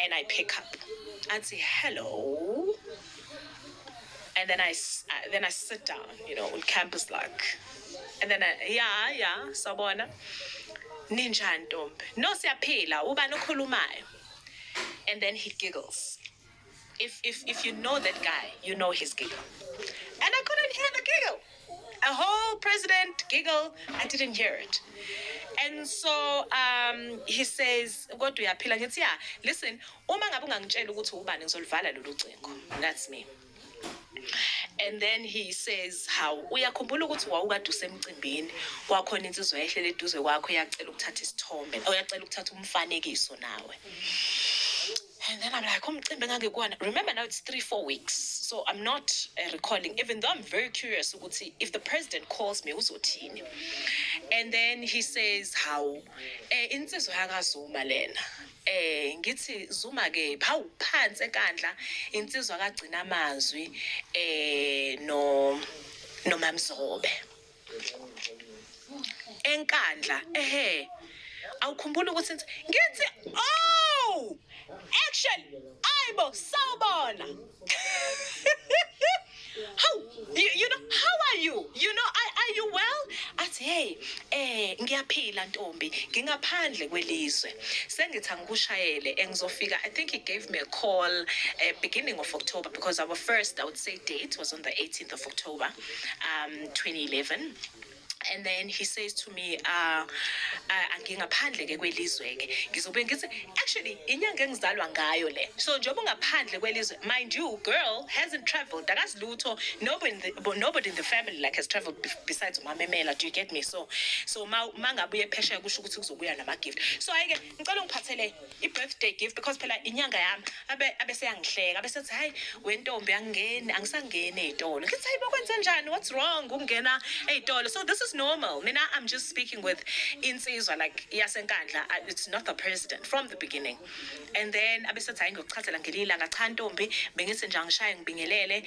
And I pick up. I'd say, hello. And then I sit down, on campus like. And then yeah, sabona. Ninjani ntombi. No siyaphila, ubani okhulumayo. And then he giggles. If you know that guy, you know his giggle. And I couldn't hear the giggle. A whole president giggle, I didn't hear it. And so he says, "What do you appeal?" And it's listen, uma ngabe ungangitshela ukuthi ubani ngizolivala lolu cingo. That's me. And then he says, how uyakhumbula ukuthi wawukade usemcimbini kwakhona insizwa ehlele eduze kwakho yacela ukuthatha isithombe oyacela ukuthatha umfanekiso nawe. And then I'm like, remember now it's 3-4 weeks. So I'm not recalling, even though I'm very curious if the president calls me, uzothini. And then he says, how insizwa yakazuma lena. Ngithi Zuma ke phawu phansi ekandla insizwa kagcina amazwi no Mamzobe enkandla awukhumbula ukuthi ngithi oh action ayibo sawubona. How you know how are you? Are you well? Athi hey ngiyaphila ntombi ngingaphandle kwelizwe sengithi angikushayele engizofika. I think he gave me a call beginning of October because our first I would say date was on the 18th of October 2011. And then he says to me, ngingaphandle ke kwelizwe ke ngizobe ngithi actually inyanga engizalwa ngayo le so njengoba ungaphandle kwelizwe mind you girl hasn't traveled akazilutho nobody in the family like has traveled besides umamemela. Do you get me? So mangabuye phesheya kusho ukuthi kuzobuya nama gift. So ayike ngicela ungiphathele i-birthday gift because phela inyanga yami abese yangihleka abesethi hayi wentombi angingeni angisangene ezitolo. Ngithi hayi bakwenze njani? What's wrong ukungena ezitolo? So this is normal. Mina I'm just speaking with insizwa like yasenkandla. It's not the president from the beginning. And then abesethi hayi ngokuchathela ngelilanga cha ntombi bengithi nje angishaye ngibingelele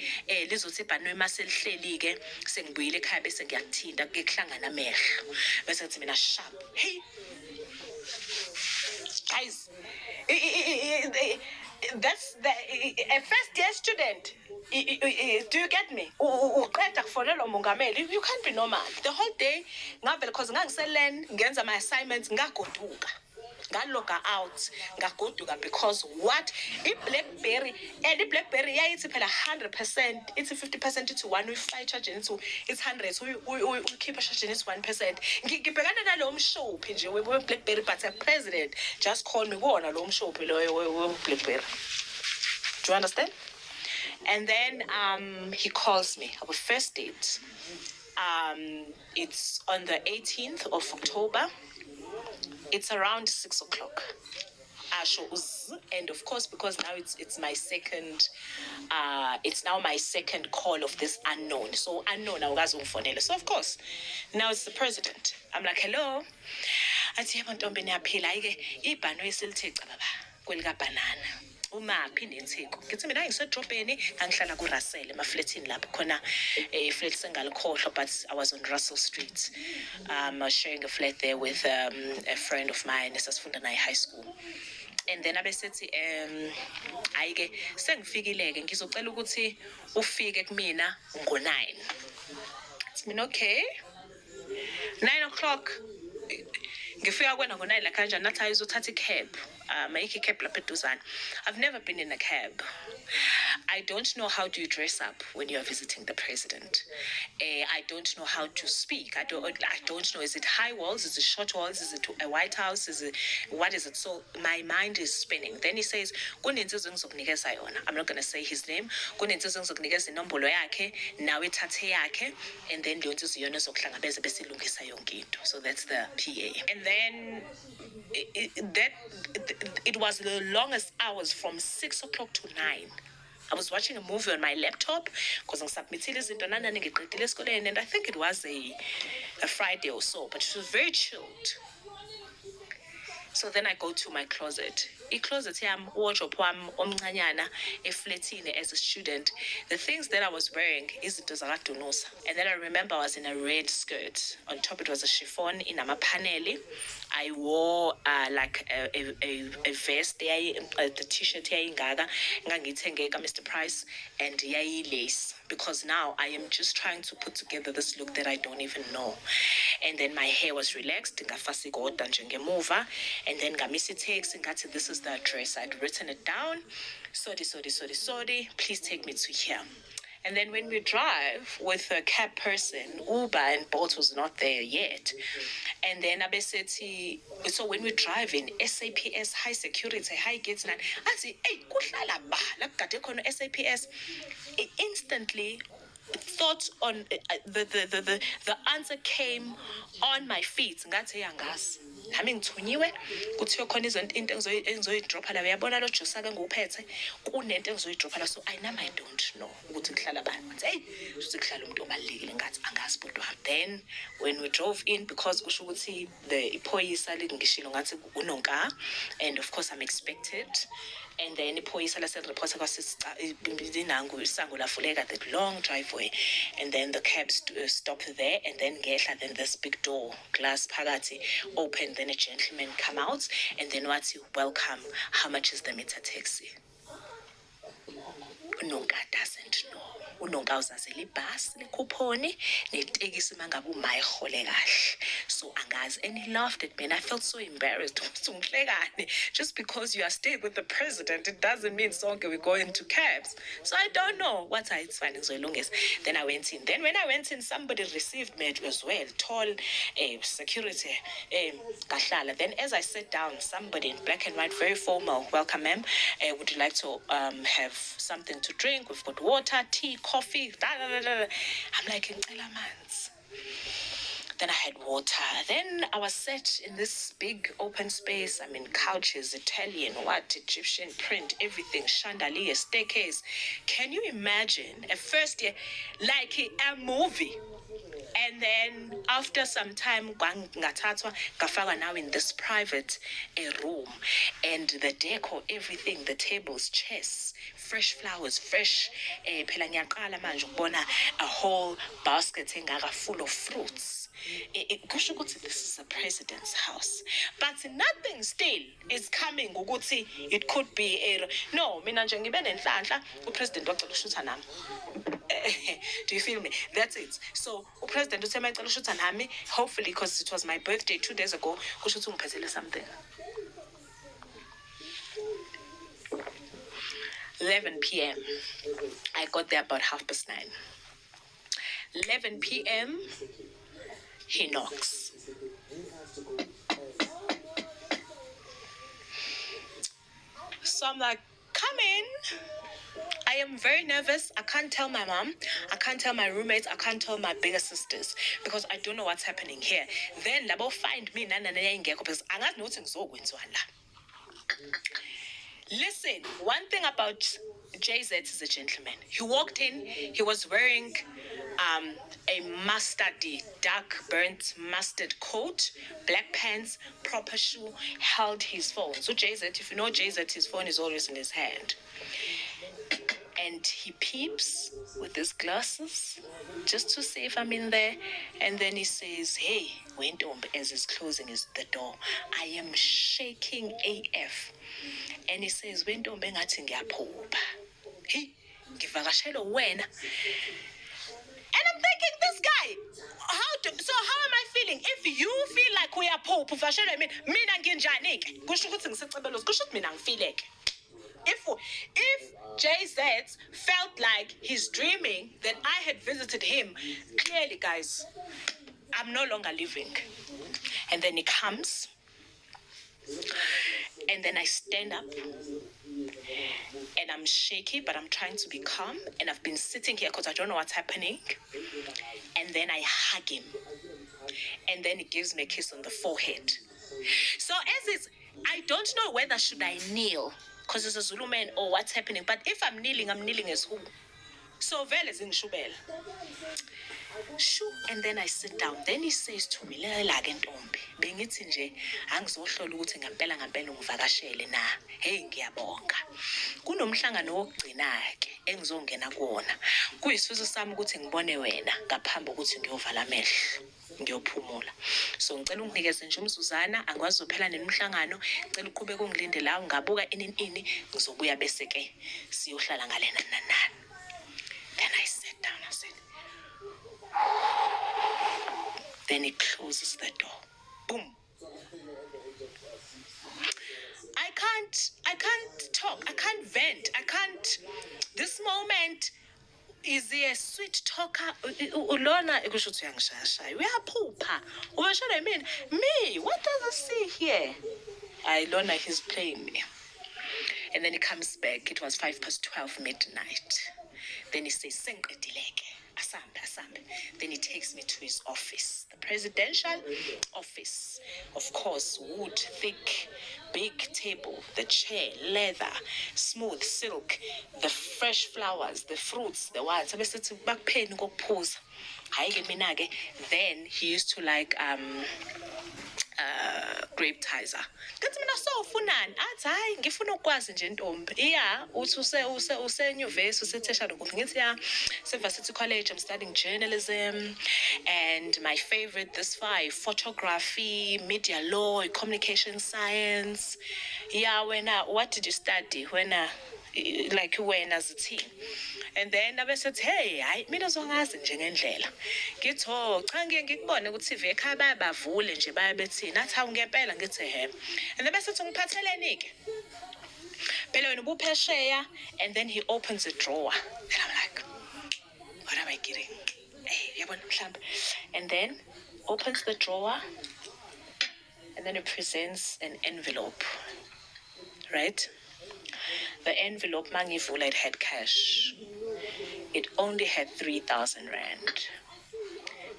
lizothi ibhanoyi maselihleli ke sengibuyile ekhaya bese ngiyakuthinta kuhlangana amehlo bese ngithi mina sharp hey guys that's a first year student. Do you get me? Uqeda kufonela umongameli. You can't be normal. The whole day ngavela because ngangiselen ngenza my assignments ngagoduka. Ngaloga out ngagoduka because what iBlackberry and iBlackberry yayithi phela 100% it's 50% it's 1 we charge into it's 100 so we keep charging it's 1%. Ngibhekana nalo mshophi nje weBlackberry but a president just called me wona lo mshophi loyo weBlackberry. Do you understand? And then he calls me our first date. It's on the 18th of October. It's around 6 o'clock. And of course, because now it's my second, it's now my second call of this unknown. So unknown, so of course, now it's the president. I'm like, hello. Athi yebo ntombi niyaphila ayike ibhanoyi selithe baba kwelika banana. Uma phinde insiko ngithi mina ngisedrobheni ngihlala ku Russell emaflatini lapho khona flat sengalikhohlwa but I was on Russell Street. I was sharing a flat there with a friend of mine esasifunda naye high school. And then abesethi ayike sengifikileke ngizocela ukuthi ufike kumina ngo9. It's mean okay. 9 o'clock ngifika kwena ngo9 la kanjani nathi ayizothatha icab. Make a cab lapha eduzane. I've never been in a cab. I don't know how do you dress up when you are visiting the president. I don't know how to speak. I don't know. Is it high walls? Is it short walls? Is it a White House? What is it? So my mind is spinning. Then he says, "Kunensizwe ngizokunikeza yona." I'm not going to say his name. Kunensizwe ngizokunikeza inombolo yakhe, nawe thathe yakhe, and then leyo nsizwe yona zokuhlangabeza bese ilungisa yonke into. So that's the PA. And then it was the longest hours from 6 o'clock to 9. I was watching a movie on my laptop because I submitted izinto nani ngiqedile esikoleni and I think it was a Friday or so, but it was very chilled. So then I go to my closet. i-closet yam, wardrobe wam omncanyana eflatini as a student, the things that I was wearing izinto zakaDunusa. And then I remember I was in a red skirt. On top it was a chiffon in amapaneli. I wore like a vest, the t-shirt yayingaka, ngangithenge Mr. Price, and lace, because now I am just trying to put together this look that I don't even know. And then my hair was relaxed, ngafasigoda njengemuva, and then ngamisa text ngathi this is the address. I'd written it down. Sorry, please take me to here. And then when we drive with a cab person, Uber and Bolt was not there yet. And then Abeseti, so when we're driving, SAPS, high security, high gates, and I say, hey, kuhlala ba, like kade SAPS, it instantly thought on the answer came on my feet. Ngathi yangazi. Hami ngithunyiwe kuthiwa khona into engizoyidropha la uyabona lo Josaka nguphethe kunento engizoyidropha la, so I don't know ukuthi kuhlala bani. Hey, uthi kuhlala umuntu obalekile ngathi angazi bodwa. Then when we drove in, because kusho ukuthi the iphoyisa lingishilo ngathi unonka, and of course I'm expected. And then iphoyisa lasereport kwasisininangu isango lafuleka, that long driveway, and then the cab stopped there, and then ngehla, then this big door glass phakathi open, then a gentleman come out, and then what's welcome, how much is the meter taxi? Unonka doesn't know. Unonka uzazela ibhasi lekhuphoni netekisi mangabe umayihole kahle. So angazi, and he laughed at me, and I felt so embarrassed. Just because you are staying with the president, it doesn't mean sonke we go into cabs. So I don't know what it's finding so long as. Then I went in. Then when I went in, somebody received me as well, tall security kahlala. Then as I sat down, somebody in black and white, very formal, welcome ma'am, would you like to have something to drink? We've got water, tea, coffee, I'm like, ngicela amanzi. Then I had water. Then I was set in this big open space. I mean, couches, Italian, Egyptian print, everything, chandelier, staircase. Can you imagine? At first, like a movie. And then after some time, ngathathwa ngafakwa now in this private room, and the decor, everything, the tables, chairs, fresh flowers, fresh phela ngiyaqala manje ukubona a whole basket engaka full of fruits. Kusho ukuthi this is the president's house, but nothing still is coming ukuthi it could be a no. Mina nje ngibe nenhlanhla upresident wacela ushutha nami. Do you feel me? That's it. So upresident uthe mayicela ushutha nami, hopefully, because it was my birthday 2 days ago, kusho ukuthi ungiphethele something. 11 p.m. I got there about 9:30. 11 p.m. He knocks. So I'm like, come in. I am very nervous. I can't tell my mom. I can't tell my roommates. I can't tell my bigger sisters because I don't know what's happening here. Then labo find me because angazi nokuthi ngizokwenzwa la. Listen, one thing about JZ is a gentleman. He walked in, he was wearing a mustardy, dark burnt mustard coat, black pants, proper shoe, held his phone. So JZ, if you know JZ, his phone is always in his hand. And he peeps with his glasses just to see if I'm in there. And then he says, hey, Wendombe, as he's closing the door. I am shaking AF. And he says, Wendombe ngathi ngiyaphupha. Hey, ngivakashela wena. And I'm thinking, this guy, so how am I feeling? If you feel like uyaphupha uvashela mina nginjani ke? Kusho ukuthi ngisecebelo, kusho ukuthi mina ngifileke. If JZ felt like he's dreaming, then I had visited him. Clearly, guys, I'm no longer living. And then he comes, and then I stand up, and I'm shaky, but I'm trying to be calm. And I've been sitting here because I don't know what's happening. And then I hug him, and then he gives me a kiss on the forehead. So I don't know whether should I kneel, because it's a Zulu man, or what's happening. But if I'm kneeling as who? So vele zingishubela. Shoo, and then I sit down. Then he says to me, "Lelake ntombi, bengithi nje angizohlola ukuthi ngempela ungivakashele na. Hey ngiyabonga. Kunomhlangano wokugcina ke engizongena kuwona. Kuyisifiso sami ukuthi ngibone wena ngaphambi kokuthi ngiyovala amehlo. Ngiyophumula. So ngicela unginikeze nje umzuzana, angikwazi uzophela nemhlangano. Ngicela uqhubeke ungilinde la, ngabuka ini ngizobuya bese ke siyohlala ngalena nanani." Then I sat down, I said, then he closes the door. Boom. I can't talk. I can't vent. This moment is he a sweet talker? Ulona ikusho ukuthi uyangishaya. Uyaphupha. Ubasho I mean, me, what does he see here? Lona, he's playing me. And then he comes back. It was 12:05 midnight. Then he says, "Senqedileke. Asambe. Then he takes me to his office, the presidential office. Of course, wood, thick, big table, the chair, leather, smooth silk, the fresh flowers, the fruits, the what. Then he used to like grape tizer. Ngathi mina sowufunani? Athi hayi ngifuna ukwazi nje ntombi. Yeah, uthi usenyuvesi usethertiary ngoba ngithi ya Varsity College, I'm studying journalism, and my favorite this 5 photography, media law, communication science. Yeah, what did you study when like you were as a team? And then I said, "Hey, hayi mina zongazi nje ngendlela." Ngithi cha ngikubone ukuthi TV ekhaya bayabavule nje bayabethina. Athi hawu ngempela ngithi he. And then bese ngiphatheleni ke. Phela wena ubuphesheya, and then he opens a drawer. And I'm like, what am I getting? Hey, yabona mhlambe. And then opens the drawer, and then it presents an envelope. Right? The envelope mangivula, it had cash. It only had 3,000 rand.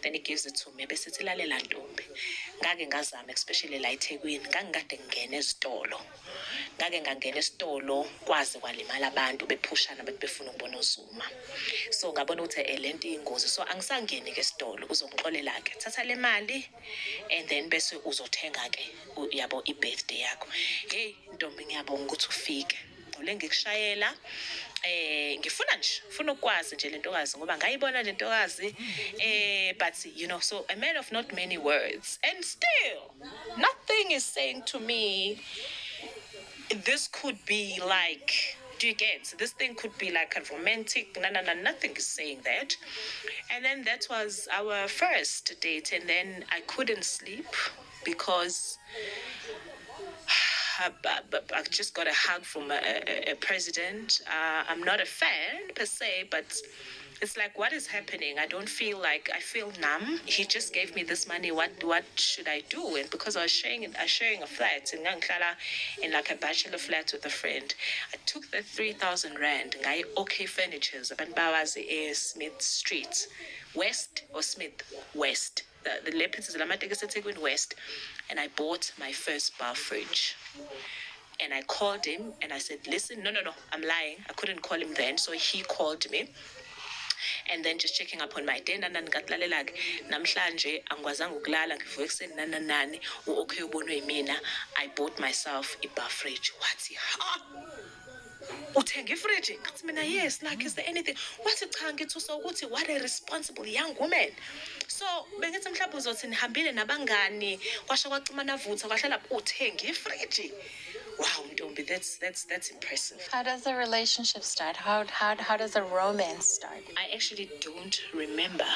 Then he gives it to me. Bese sithi lalela ntombi. Ngake ngazama especially la eThekwini. Ngangikade ngene esitolo. Ngake ngangena esitolo kwazi kwalimala abantu bephushana befuna ukubona uZuma. So ngabona ukuthi lento ingozi. So angisangeni ke esitolo uzongixolela ke. Thatha le mali and then bese uzothenga ke yabo ibirthday yakho. Hey ntombi ngiyabonga ukuthi ufike. Ngikushayela ngifuna ukwazi nje lentokazi ngoba ngayibona lentokazi but you know, so a man of not many words, and still nothing is saying to me this could be like, do you get, this thing could be like a romantic, nothing is saying that. And then that was our first date, and then I couldn't sleep because I just got a hug from a president. I'm not a fan per se, but it's like, what is happening? I don't feel like, I feel numb. He just gave me this money. What should I do? And because I was sharing a flat in Nganglala, in like a bachelor flat with a friend, I took the 3,000 rand. Ngai OK Furnitures, Abanbawazi Smith Street, West or Smith West. The Leopards is Lamatekesethekweni West, and I bought my first bar fridge. And I called him and I said, "Listen, no, I'm lying. I couldn't call him then." So he called me. And then just checking up on my day, namhlanje angikwazanga ukulala ngivuka ekuseni nani okay ubonwe yimina. I bought myself a bar fridge. Wathi ha, uthenga ifridge? Ngathi mina yes, like is there anything? Wathi cha ngithi ukuthi what a responsible young woman. So bengithi mhlawumbe uzothi nihambile nabangani kwasho kwaxhumana vutha kwahlala uthenga ifridge. Wow, Ntombi, that's impressive. How does the relationship start? How does a romance start? I actually don't remember